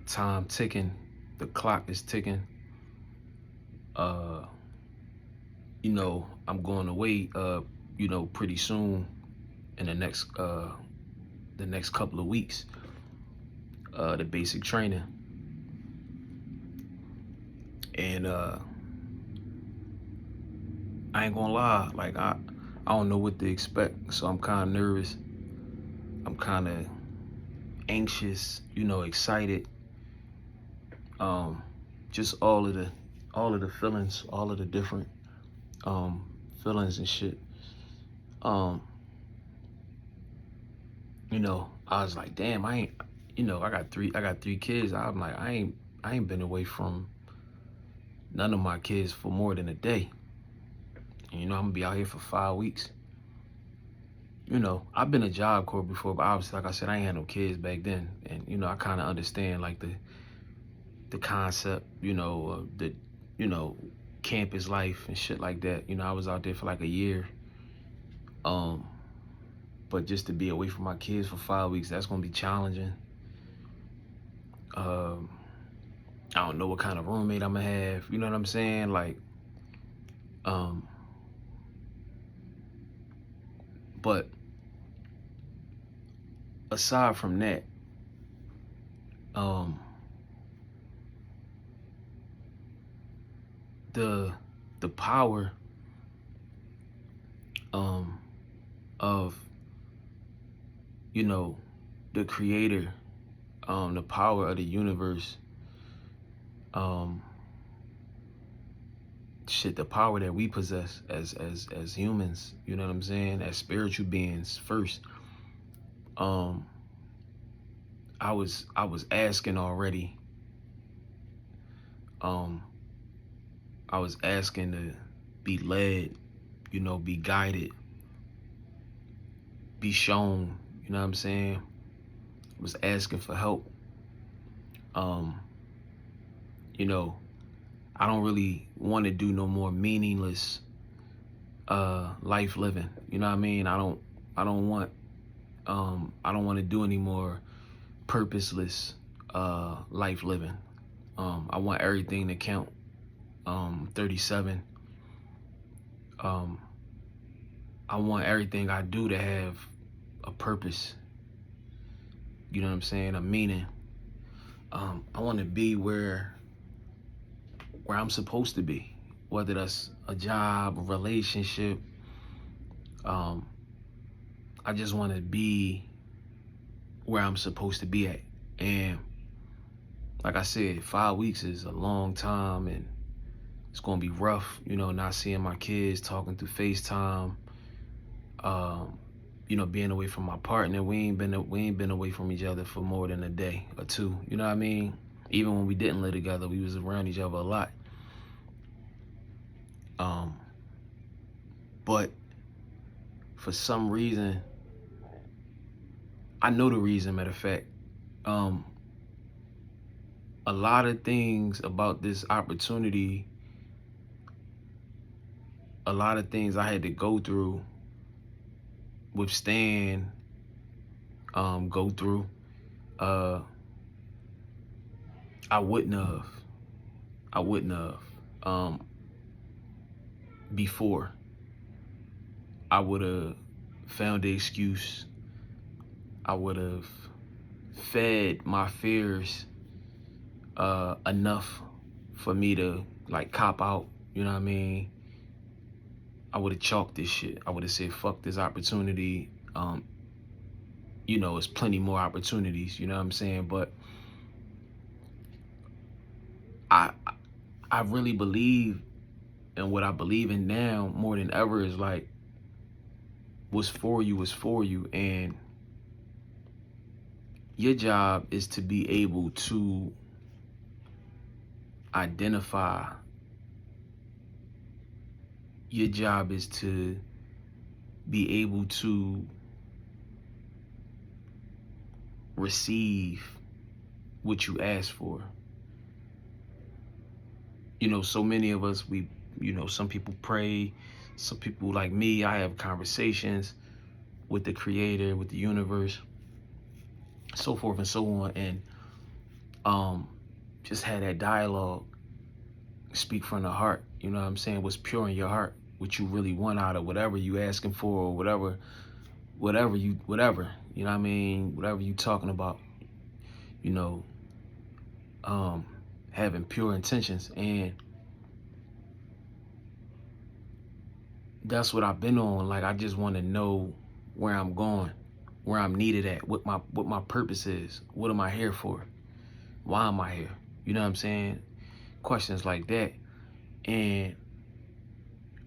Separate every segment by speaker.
Speaker 1: time ticking, the clock is ticking. Uh, I'm going away, pretty soon in the next couple of weeks, the basic training. And I ain't gonna lie, like I don't know what to expect, so I'm kind of nervous. I'm kind of anxious, excited. Um, just all of the feelings, all of the different um feelings and shit. Um, I was like, damn, I ain't, I got three kids. I'm like, I ain't been away from none of my kids for more than a day. And, I'm gonna be out here for 5 weeks. I've been a Job Corps before, but obviously, like I said, I ain't had no kids back then, and I kind of understand like the concept, the you know campus life and shit like that. I was out there for like a year. Um, but just to be away from my kids for 5 weeks, that's gonna be challenging. Um, I don't know what kind of roommate I'm gonna have. You know what I'm saying? Like, um, but aside from that, um, the the power um of the creator, the power of the universe, um, the power that we possess as humans. You know what I'm saying? As spiritual beings first. Um, I was asking already. Um, I was asking to be led, be guided, be shown. You know what I'm saying? I was asking for help. Um, you know, I don't really want to do no more meaningless life living. You know what I mean? I don't want to do any more purposeless life living. I want everything to count. 37. Um, I want everything I do to have a purpose. You know what I'm saying? A meaning. I want to be where I'm supposed to be, whether that's a job, a relationship. Um, I just want to be where I'm supposed to be at. And like I said, 5 weeks is a long time, and it's gonna be rough, not seeing my kids, talking through FaceTime, um, being away from my partner. We ain't been away from each other for more than a day or two. You know what I mean? Even when we didn't live together, we was around each other a lot. Um, but for some reason, I know the reason. Matter of fact, um, a lot of things about this opportunity, a lot of things I had to go through, withstand, go through. Uh, I wouldn't have. I wouldn't have. Um, Before, I would have found the excuse. I would have fed my fears enough for me to like cop out. You know what I mean? I would have chalked this shit. I would have said, "Fuck this opportunity." It's plenty more opportunities. You know what I'm saying? But I I really believe, and what I believe in now more than ever is like, what's for you is for you, and your job is to be able to identify. Your job is to be able to receive what you ask for. So many of us, some people pray, some people like me, I have conversations with the creator, with the universe, so forth and so on. And just have that dialogue, speak from the heart. You know what I'm saying? What's pure in your heart, what you really want out of whatever you asking for, or whatever. You know what I mean? Whatever you talking about, you know, having pure intentions. And that's what I've been on. Like, I just want to know where I'm going, where I'm needed at, what my purpose is, what am I here for, why am I here? You know what I'm saying? Questions like that. And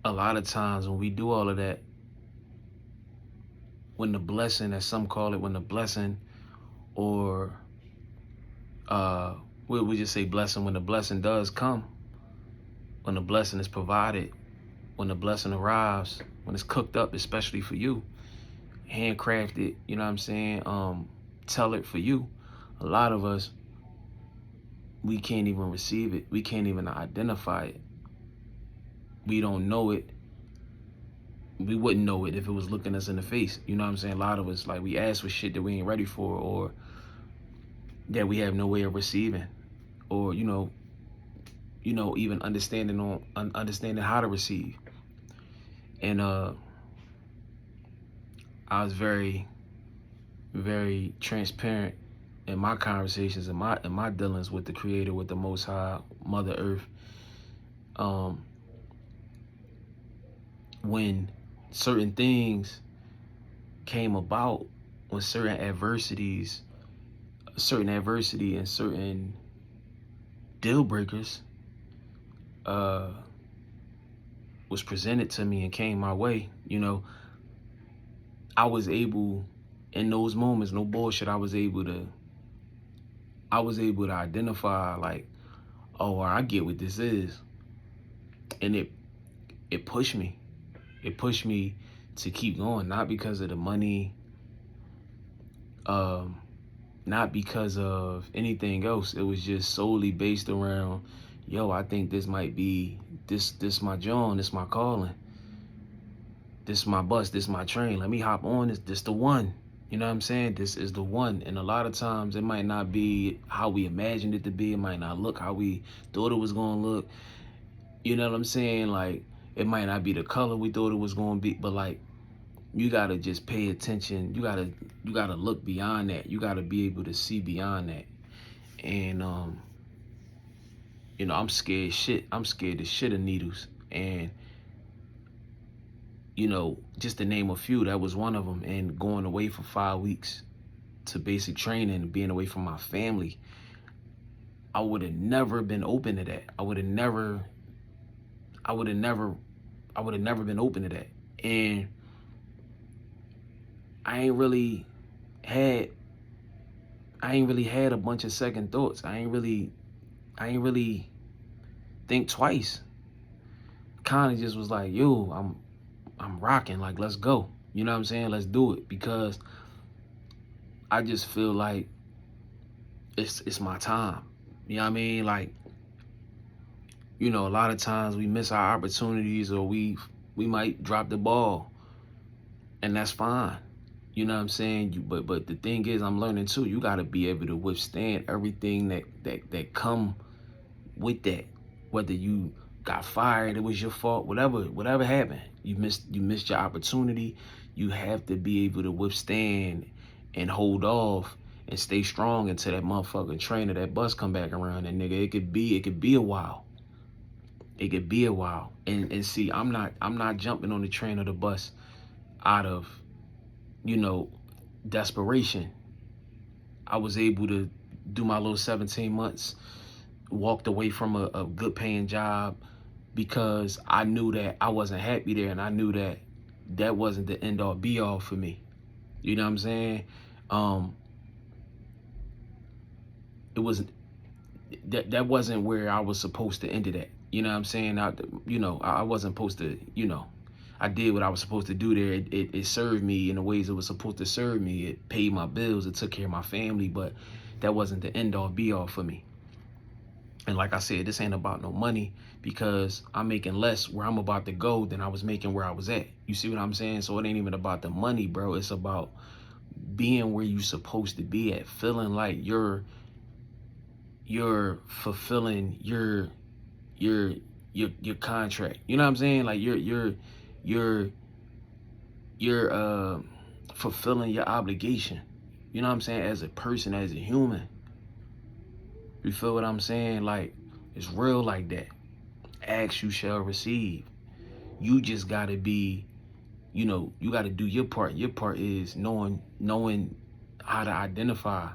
Speaker 1: a lot of times when we do all of that, when the blessing, as some call it, when the blessing, or we just say blessing, when the blessing does come, when the blessing is provided, when the blessing arrives, when it's cooked up, especially for you, handcrafted, you know what I'm saying, tailored for you, a lot of us, we can't even receive it. We can't even identify it. We don't know it. We wouldn't know it if it was looking us in the face. You know what I'm saying? A lot of us, like, we ask for shit that we ain't ready for, or that we have no way of receiving, or even understanding how to receive. And I was very, very transparent in my conversations, in my dealings with the Creator, with the Most High, Mother Earth. When certain things came about, when certain adversity and certain deal breakers was presented to me and came my way, I was able, in those moments, no bullshit, I was able to identify, like, oh, I get what this is. And it pushed me. It pushed me to keep going, not because of the money, not because of anything else. It was just solely based around, yo, I think this might be, this my joint, this my calling. This is my bus, this is my train. Let me hop on this the one. You know what I'm saying? This is the one. And a lot of times it might not be how we imagined it to be. It might not look how we thought it was going to look. You know what I'm saying? Like, it might not be the color we thought it was going to be, but like, you got to just pay attention. You got to look beyond that. You got to be able to see beyond that. And I'm scared shit. I'm scared the shit of needles. And just to name a few, that was one of them. And going away for 5 weeks to basic training, being away from my family, I would have never been open to that. I would have never been open to that. And I ain't really had a bunch of second thoughts. I ain't really think twice. Kind of just was like, yo, I'm rocking, like, let's go. You know what I'm saying? Let's do it. Because I just feel like it's my time. You know what I mean? Like, a lot of times we miss our opportunities, or we might drop the ball, and that's fine. You know what I'm saying? But the thing is, I'm learning too, you got to be able to withstand everything that come with that. Whether you got fired, it was your fault, whatever happened, you missed your opportunity. You have to be able to withstand and hold off and stay strong until that motherfucking train or that bus come back around. And nigga, it could be a while. It could be a while. And see, I'm not jumping on the train or the bus out of, desperation. I was able to do my little 17 months, walked away from a good paying job, because I knew that I wasn't happy there, and I knew that wasn't the end all be all for me. You know what I'm saying? It wasn't, that wasn't where I was supposed to end it at. You know what I'm saying? I wasn't supposed to, I did what I was supposed to do there. It served me in the ways it was supposed to serve me. It paid my bills, it took care of my family, but that wasn't the end all be all for me. And like I said, this ain't about no money, because I'm making less where I'm about to go than I was making where I was at. You see what I'm saying? So it ain't even about the money, bro. It's about being where you supposed to be at, feeling like you're you're fulfilling your your contract. You know what I'm saying? Like you're you're fulfilling your obligation. You know what I'm saying? As a person, as a human. You feel what I'm saying? Like, it's real like that. Ask, you shall receive. You just gotta be, you gotta do your part. Your part is knowing how to identify.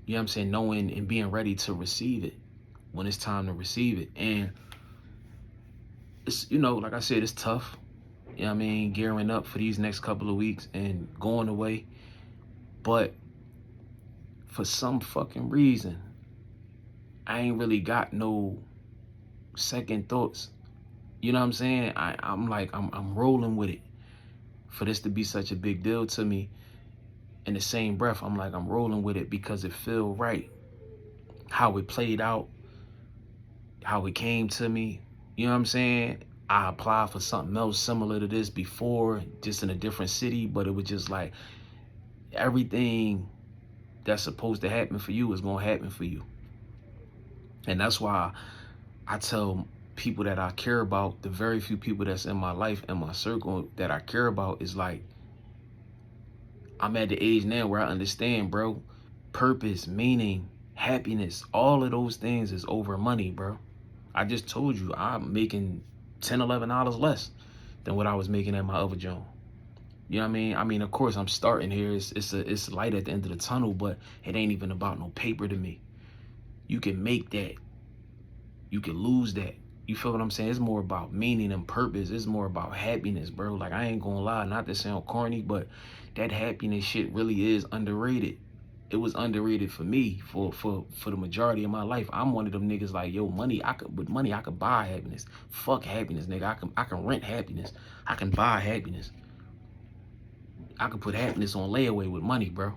Speaker 1: You know what I'm saying? Knowing and being ready to receive it when it's time to receive it. And it's, like I said, it's tough. You know what I mean? Gearing up for these next couple of weeks and going away. But for some fucking reason, I ain't really got no second thoughts. You know what I'm saying? I'm rolling with it. For this to be such a big deal to me, in the same breath, I'm rolling with it because it feel right. How it played out, how it came to me. You know what I'm saying? I applied for something else similar to this before, just in a different city, but it was just like everything that's supposed to happen for you is gonna happen for you. And that's why I tell people that I care about, the very few people that's in my life and my circle that I care about, is like, I'm at the age now where I understand, bro, purpose, meaning, happiness, all of those things is over money, bro. I just told you I'm making $10, $11 less than what I was making at my other job. You know what I mean? I mean, of course, I'm starting here. It's light at the end of the tunnel, but it ain't even about no paper to me. You can make that. You can lose that. You feel what I'm saying? It's more about meaning and purpose. It's more about happiness, bro. Like, I ain't gonna lie, not to sound corny, but that happiness shit really is underrated. It was underrated for me for the majority of my life. I'm one of them niggas like, yo, with money I could buy happiness. Fuck happiness, nigga. I can rent happiness. I can buy happiness. I can put happiness on layaway with money, bro.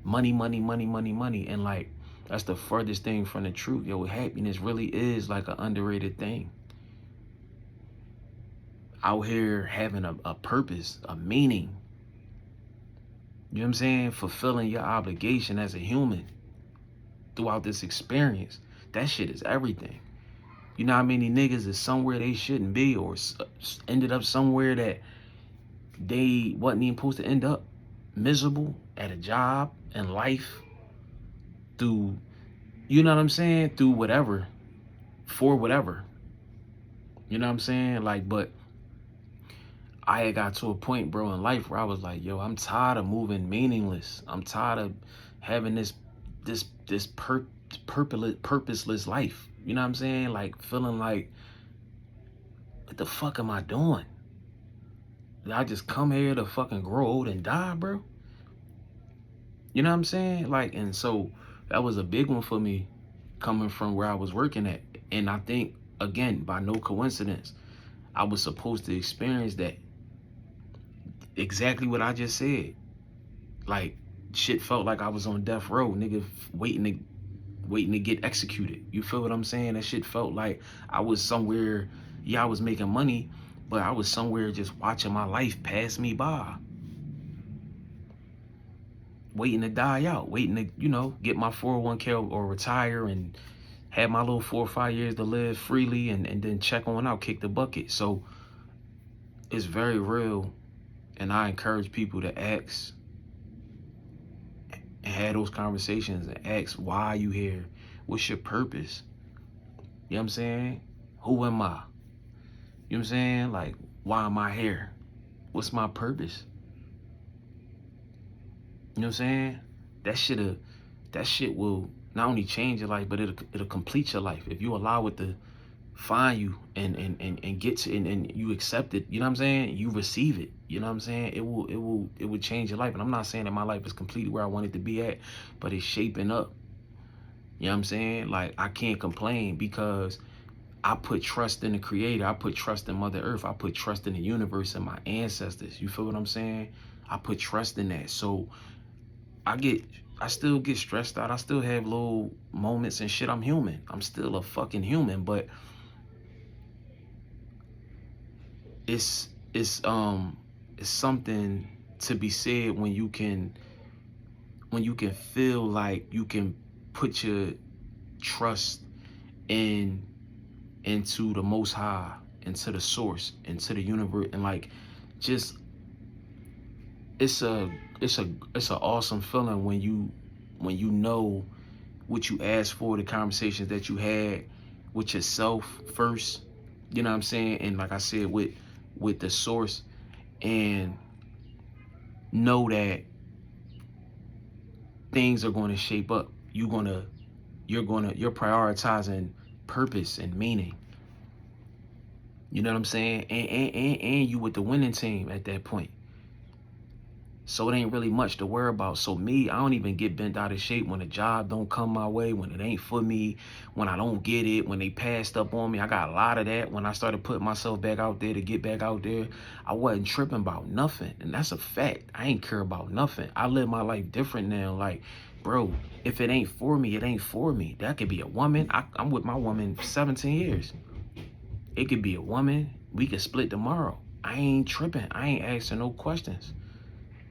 Speaker 1: Money, money, money, money, money. And like, that's the furthest thing from the truth. Yo, happiness really is like an underrated thing. Out here having a purpose, a meaning. You know what I'm saying? Fulfilling your obligation as a human throughout this experience. That shit is everything. You know how many niggas is somewhere they shouldn't be, or ended up somewhere that they wasn't even supposed to end up? Miserable at a job and life through, you know what I'm saying? Through whatever, for whatever. You know what I'm saying? Like, but I had got to a point, bro, in life where I was like, yo, I'm tired of moving meaningless. I'm tired of having this purposeless life. You know what I'm saying? Like, feeling like, what the fuck am I doing? Did I just come here to fucking grow old and die, bro? You know what I'm saying? Like, and so that was a big one for me, coming from where I was working at. And I think, again, by no coincidence, I was supposed to experience that. Exactly what I just said. Like, shit felt like I was on death row, nigga, waiting to get executed. You feel what I'm saying? That shit felt like I was somewhere. Yeah, I was making money, but I was somewhere just watching my life pass me by, waiting to die out, waiting to, get my 401k or retire and have my little 4 or 5 years to live freely, and then check on out, kick the bucket. So it's very real. And I encourage people to ask and have those conversations and ask, why are you here? What's your purpose? You know what I'm saying? Who am I? You know what I'm saying? Like, why am I here? What's my purpose? You know what I'm saying? That shit will not only change your life, but it'll complete your life. If you allow it to find you and get to, and you accept it, you know what I'm saying? You receive it. You know what I'm saying? It will change your life. And I'm not saying that my life is completely where I want it to be at, but it's shaping up. You know what I'm saying? Like, I can't complain because I put trust in the creator. I put trust in Mother Earth. I put trust in the universe and my ancestors. You feel what I'm saying? I put trust in that. So I still get stressed out. I still have little moments and shit. I'm human. I'm still a fucking human, but it's something to be said when you can feel like you can put your trust into the Most High, into the source, into the universe, and like, just it's a awesome feeling when you know what you asked for, the conversations that you had with yourself first, you know what I'm saying, and like I said, with the source, and know that things are going to shape up. You're prioritizing purpose and meaning. You know what I'm saying? And you with the winning team at that point. So it ain't really much to worry about. So me, I don't even get bent out of shape when a job don't come my way, when it ain't for me, when I don't get it, when they passed up on me. I got a lot of that. When I started putting myself back out there to get back out there, I wasn't tripping about nothing. And that's a fact. I ain't care about nothing. I live my life different now. Like, bro, if it ain't for me, it ain't for me. That could be a woman. I'm with my woman for 17 years. It could be a woman. We could split tomorrow. I ain't tripping. I ain't asking no questions.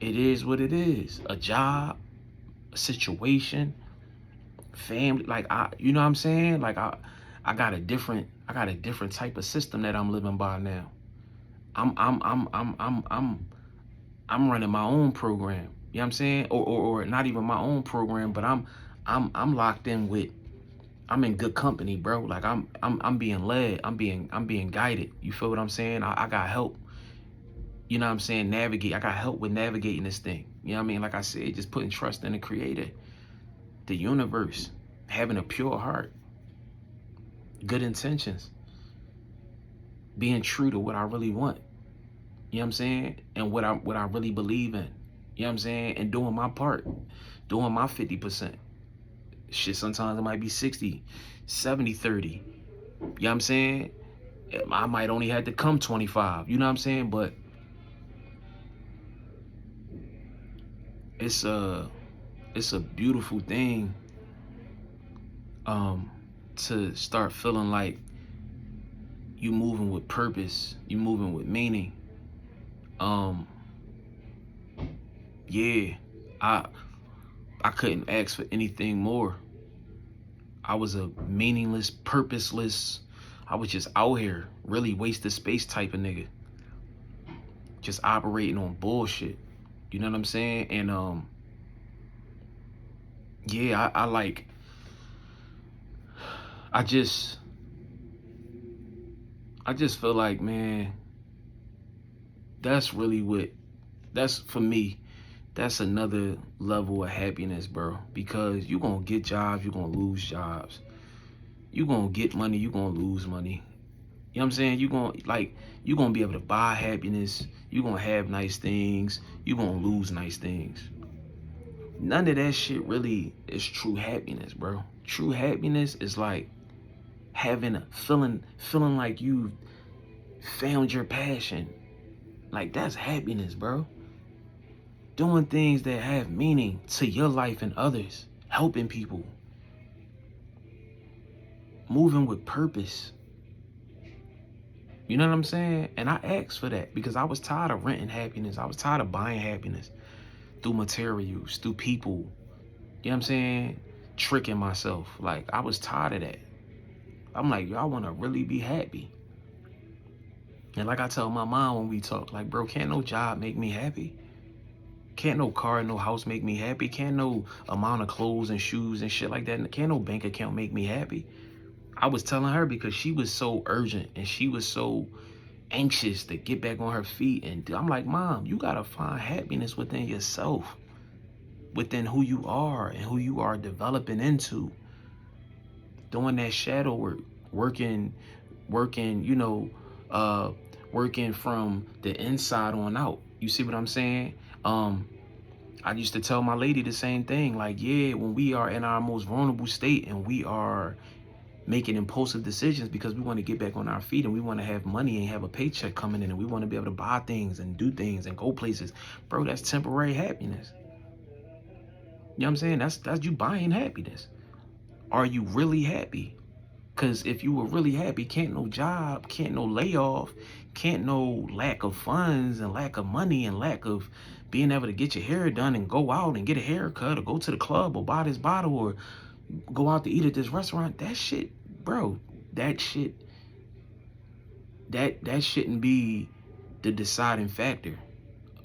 Speaker 1: It is what it is. A job, a situation, family. Like, you know what I'm saying? Like, I got a different type of system that I'm living by now. I'm running my own program. You know what I'm saying? Or not even my own program, but I'm locked in with. I'm in good company, bro. Like, I'm being led. I'm being guided. You feel what I'm saying? I got help. You know what I'm saying? Navigate. I got help with navigating this thing. You know what I mean? Like I said, just putting trust in the creator, the universe, having a pure heart, good intentions, being true to what I really want. You know what I'm saying? And what I really believe in. You know what I'm saying? And doing my part, doing my 50%. Shit, sometimes it might be 60, 70, 30. You know what I'm saying? I might only have to come 25. You know what I'm saying? But it's a beautiful thing to start feeling like you moving with purpose, you moving with meaning. Yeah, I couldn't ask for anything more. I was a meaningless, purposeless, I was just out here, really wasted space type of nigga. Just operating on bullshit. You know what I'm saying? And yeah, I just feel like, man, that's for me, that's another level of happiness, bro. Because you gonna get jobs, you gonna lose jobs. You gonna get money, you gonna lose money. You know what I'm saying? You gonna be able to buy happiness. You gonna have nice things. You gonna lose nice things. None of that shit really is true happiness, bro. True happiness is like having a feeling like you found your passion. Like, that's happiness, bro. Doing things that have meaning to your life and others. Helping people. Moving with purpose. You know what I'm saying? And I asked for that because I was tired of renting happiness. I was tired of buying happiness through materials, through people. You know what I'm saying? Tricking myself. Like, I was tired of that. I'm like, yo, I want to really be happy. And like I tell my mom when we talk, like, bro, can't no job make me happy. Can't no car, no house make me happy. Can't no amount of clothes and shoes and shit like that. Can't no bank account make me happy. I was telling her because she was so urgent and she was so anxious to get back on her feet. And I'm like, Mom, you got to find happiness within yourself, within who you are and who you are developing into. Doing that shadow work, working, you know, working from the inside on out. You see what I'm saying? I used to tell my lady the same thing. Like, yeah, when we are in our most vulnerable state and we are making impulsive decisions because we want to get back on our feet and we want to have money and have a paycheck coming in and we want to be able to buy things and do things and go places, bro, that's temporary happiness. You know what I'm saying? That's you buying happiness. Are you really happy? Because if you were really happy, can't no job, can't no layoff, can't no lack of funds and lack of money and lack of being able to get your hair done and go out and get a haircut or go to the club or buy this bottle or go out to eat at this restaurant, that shit, bro, that shit, that shouldn't be the deciding factor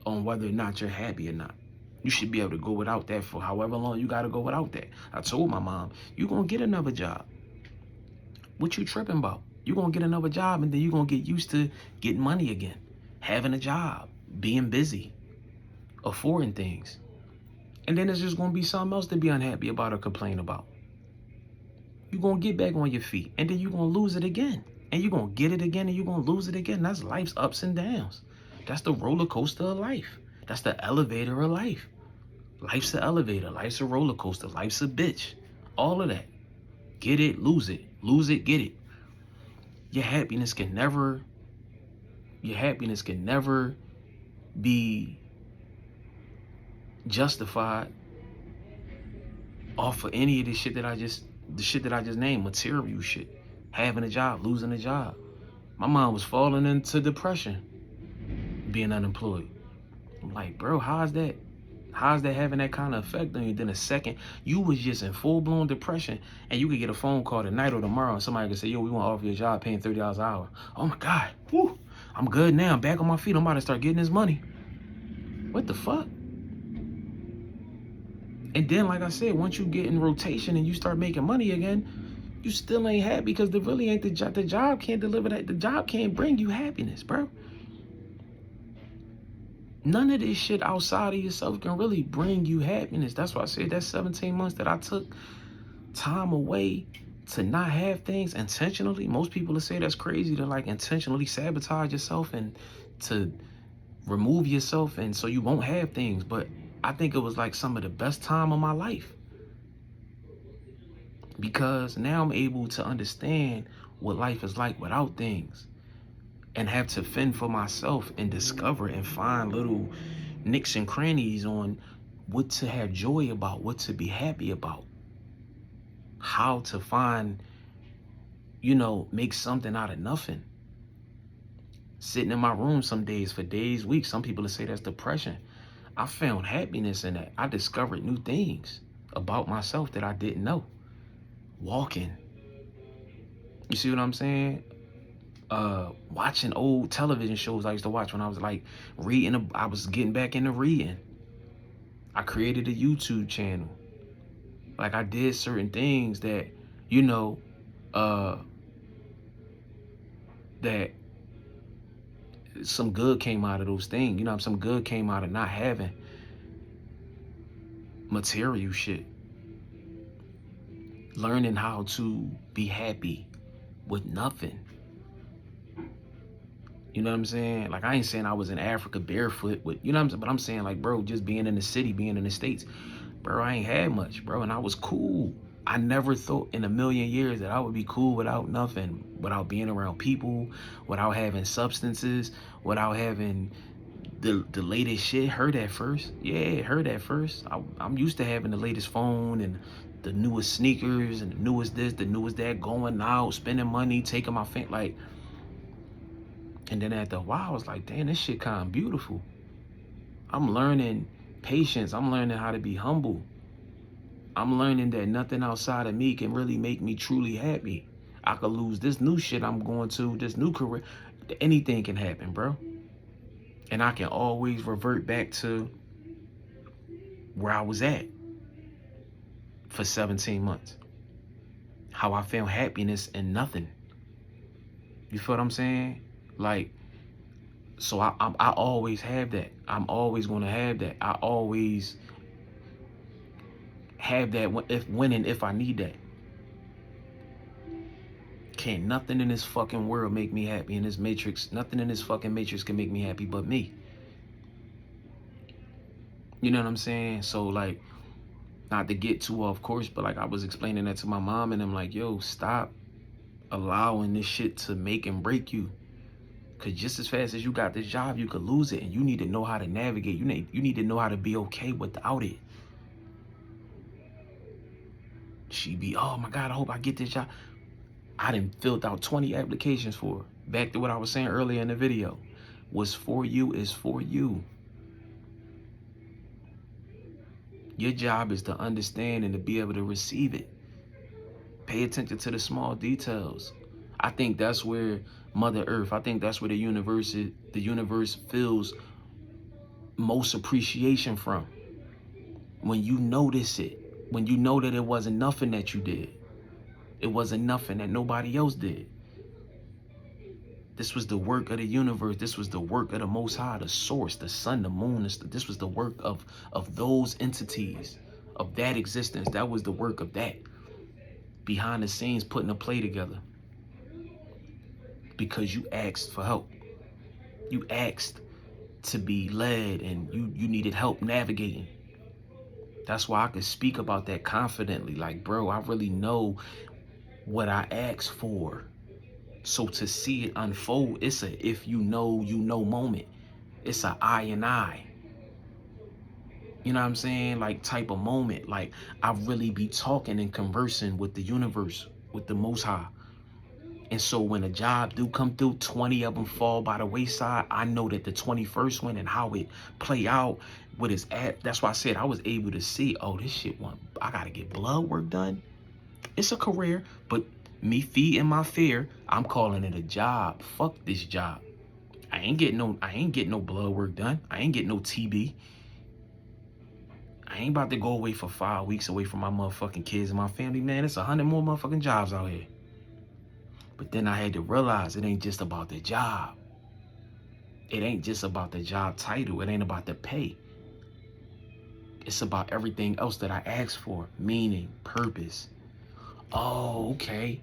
Speaker 1: on whether or not you're happy or not. You should be able to go without that for however long you got to go without that. I told my mom, you going to get another job. What you tripping about? You going to get another job, and then you going to get used to getting money again, having a job, being busy, affording things. And then it's just going to be something else to be unhappy about or complain about. You're going to get back on your feet, and then you're going to lose it again. And you're going to get it again, and you're going to lose it again. That's life's ups and downs. That's the roller coaster of life. That's the elevator of life. Life's an elevator. Life's a roller coaster. Life's a bitch. All of that. Get it, lose it. Lose it, get it. Your happiness can never be justified off of any of the shit that I just named, material shit. Having a job, losing a job. My mom was falling into depression being unemployed. I'm like, bro, how's that having that kind of effect on you? Then a second, you was just in full-blown depression, and you could get a phone call tonight or tomorrow, and somebody could say, yo, we want to offer you a job paying $30 an hour. Oh my God, woo, I'm good now. I'm back on my feet. I'm about to start getting this money. What the fuck? And then, like I said, once you get in rotation and you start making money again, you still ain't happy because there really ain't the job. The job can't deliver that. The job can't bring you happiness, bro. None of this shit outside of yourself can really bring you happiness. That's why I said that 17 months that I took time away to not have things intentionally. Most people will say that's crazy to like intentionally sabotage yourself and to remove yourself and so you won't have things. But I think it was like some of the best time of my life, because now I'm able to understand what life is like without things, and have to fend for myself and discover and find little nicks and crannies on what to have joy about, what to be happy about, how to find, make something out of nothing. Sitting in my room some days, for days, weeks, some people will say that's depression. I found happiness in that. I discovered new things about myself that I didn't know. Walking. You see what I'm saying? Watching old television shows I used to watch when I was like reading. I was getting back into reading. I created a YouTube channel. Like I did certain things that, that some good came out of those things. Some good came out of not having material shit. Learning how to be happy with nothing. You know what I'm saying? Like, I ain't saying I was in Africa barefoot with, what I'm saying? But I'm saying, like, bro, just being in the city, being in the States, bro, I ain't had much, bro. And I was cool. I never thought in a million years that I would be cool without nothing, without being around people, without having substances, without having the latest shit. Heard at first. Yeah, heard at first. I'm used to having the latest phone and the newest sneakers and the newest this, the newest that, going out, spending money, taking my family, like. And then after a while, I was like, damn, this shit kind of beautiful. I'm learning patience. I'm learning how to be humble. I'm learning that nothing outside of me can really make me truly happy. I could lose this new shit I'm going to, this new career. Anything can happen, bro. And I can always revert back to where I was at for 17 months. How I found happiness in nothing. You feel what I'm saying? Like, so I always have that. I'm always going to have that. I always have that if I need that. Can't nothing in this fucking world make me happy in this matrix. Nothing in this fucking matrix can make me happy but me. You know what I'm saying? So, like, not to get too off course, but like I was explaining that to my mom, and I'm like, yo, stop allowing this shit to make and break you. Because just as fast as you got this job, you could lose it, and you need to know how to navigate. You need to know how to be okay without it. She be, oh my God, I hope I get this job. I done filled out 20 applications for her. Back to what I was saying earlier in the video. What's for you is for you. Your job is to understand and to be able to receive it. Pay attention to the small details. I think that's where Mother Earth, I think that's where the universe feels most appreciation from. When you notice it, when you know that it wasn't nothing that you did. It wasn't nothing that nobody else did. This was the work of the universe. This was the work of the Most High, the source, the sun, the moon. This was the work of those entities, of that existence. That was the work of that. Behind the scenes, putting a play together. Because you asked for help. You asked to be led, and you needed help navigating. That's why I could speak about that confidently. Like, bro, I really know what I asked for. So to see it unfold, it's a if you know moment. It's a I and I. You know what I'm saying? Like type of moment. Like I really be talking and conversing with the universe, with the Most High. And so when a job do come through, 20 of them fall by the wayside. I know that the 21st one and how it play out with his at. That's why I said I was able to see, oh, this shit I gotta get blood work done. It's a career, but me feeding my fear, I'm calling it a job. Fuck this job. I ain't getting no blood work done. I ain't getting no TB. I ain't about to go away for 5 weeks away from my motherfucking kids and my family, man. It's 100 more motherfucking jobs out here. But then I had to realize it ain't just about the job. It ain't just about the job title. It ain't about the pay. It's about everything else that I asked for. Meaning, purpose. Oh, okay.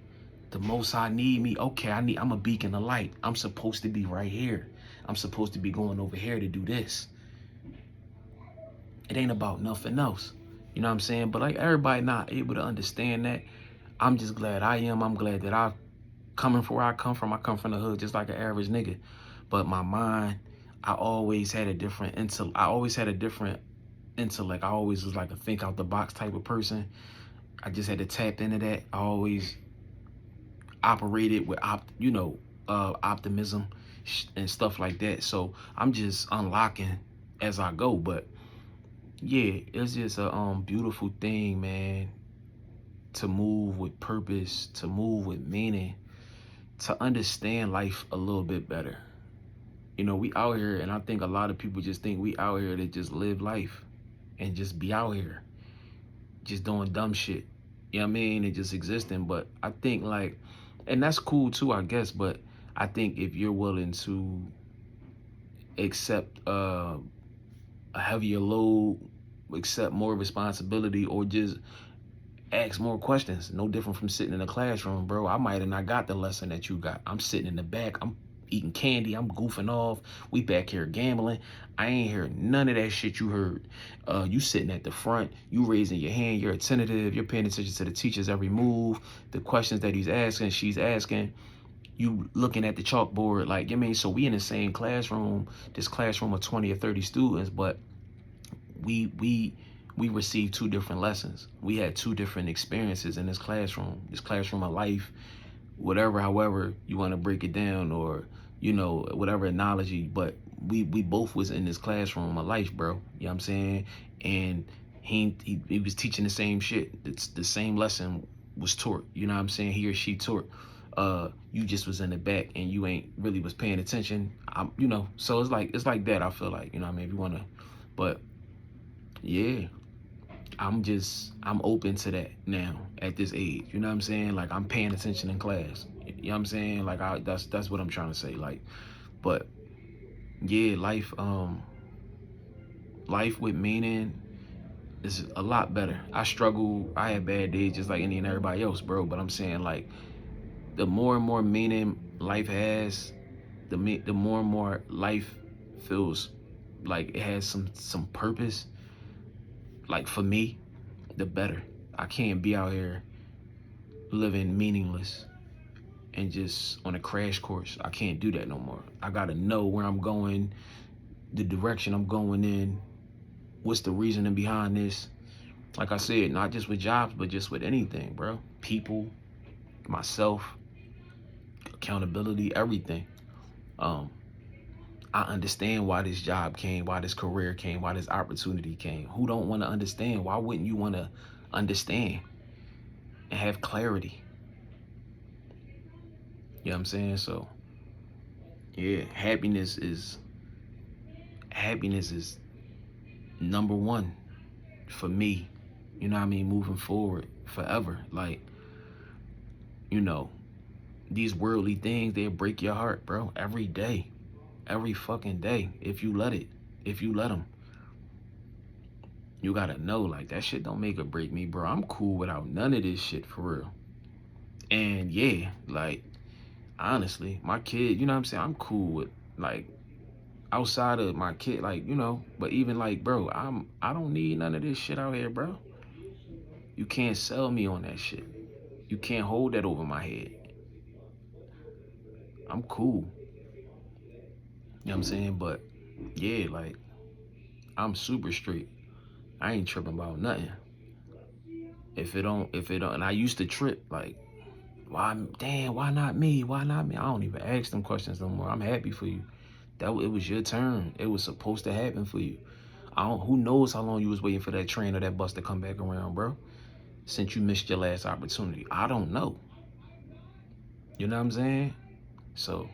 Speaker 1: The Most High need me. Okay, I'm a beacon of light. I'm supposed to be right here. I'm supposed to be going over here to do this. It ain't about nothing else. You know what I'm saying? But like everybody not able to understand that. I'm just glad I am. I'm glad that I coming from where I come from the hood just like an average nigga. But my mind, I always had a different intellect. I always was like a think out the box type of person. I just had to tap into that. I always operated with optimism and stuff like that. So I'm just unlocking as I go. But yeah, it's just a beautiful thing, man, to move with purpose, to move with meaning, to understand life a little bit better. You know, we out here, and I think a lot of people just think we out here to just live life and just be out here just doing dumb shit. You know what I mean? And just existing. But I think like, and that's cool too, I guess. But I think if you're willing to accept a heavier load, accept more responsibility, or just ask more questions, no different from sitting in a classroom, bro. I might have not got the lesson that you got. I'm sitting in the back. I'm eating candy. I'm goofing off. We back here gambling. I ain't hear none of that shit you heard. You sitting at the front. You raising your hand. You're attentive. You're paying attention to the teacher's every move. The questions that he's asking, she's asking. You looking at the chalkboard like, you know what I mean? So we in the same classroom, this classroom of 20 or 30 students, but we received two different lessons. We had two different experiences in this classroom of life, whatever, however you want to break it down, or, you know, whatever analogy, but we both was in this classroom of life, bro. You know what I'm saying? And he was teaching the same shit. It's the same lesson was taught, you know what I'm saying? He or she taught. You just was in the back and you ain't really was paying attention. You know, so it's like that, I feel like, you know what I mean? If you want to, but yeah, I'm open to that now at this age. You know what I'm saying? Like I'm paying attention in class. You know what I'm saying? Like that's what I'm trying to say. Like, but yeah, life with meaning is a lot better. I struggle. I have bad days just like any and everybody else, bro. But I'm saying like the more and more meaning life has, the more and more life feels like it has some purpose. Like for me, the better. I can't be out here living meaningless and just on a crash course. I can't do that no more. I gotta know where I'm going, the direction I'm going in, what's the reasoning behind this. Like I said, not just with jobs, but just with anything, bro. People, myself, accountability, everything. I understand why this job came, why this career came, why this opportunity came. Who don't want to understand? Why wouldn't you want to understand? and have clarity. You know what I'm saying? So yeah, happiness is number one for me. You know what I mean? Moving forward forever. Like, you know, these worldly things, they break your heart, bro. Every day. Every fucking day. If you let it. If you let them. You gotta know, like, that shit don't make or break me, bro. I'm cool without none of this shit, for real. And yeah, like, honestly, my kid, you know what I'm saying? I'm cool with, like, outside of my kid, like, you know, but even like, bro, I don't need none of this shit out here, bro. You can't sell me on that shit. You can't hold that over my head. I'm cool. You know what I'm saying? But yeah, like, I'm super straight. I ain't tripping about nothing. If it don't, and I used to trip, like, why, damn, why not me? Why not me? I don't even ask them questions no more. I'm happy for you. It was your turn. It was supposed to happen for you. Who knows how long you was waiting for that train or that bus to come back around, bro? Since you missed your last opportunity. I don't know. You know what I'm saying? So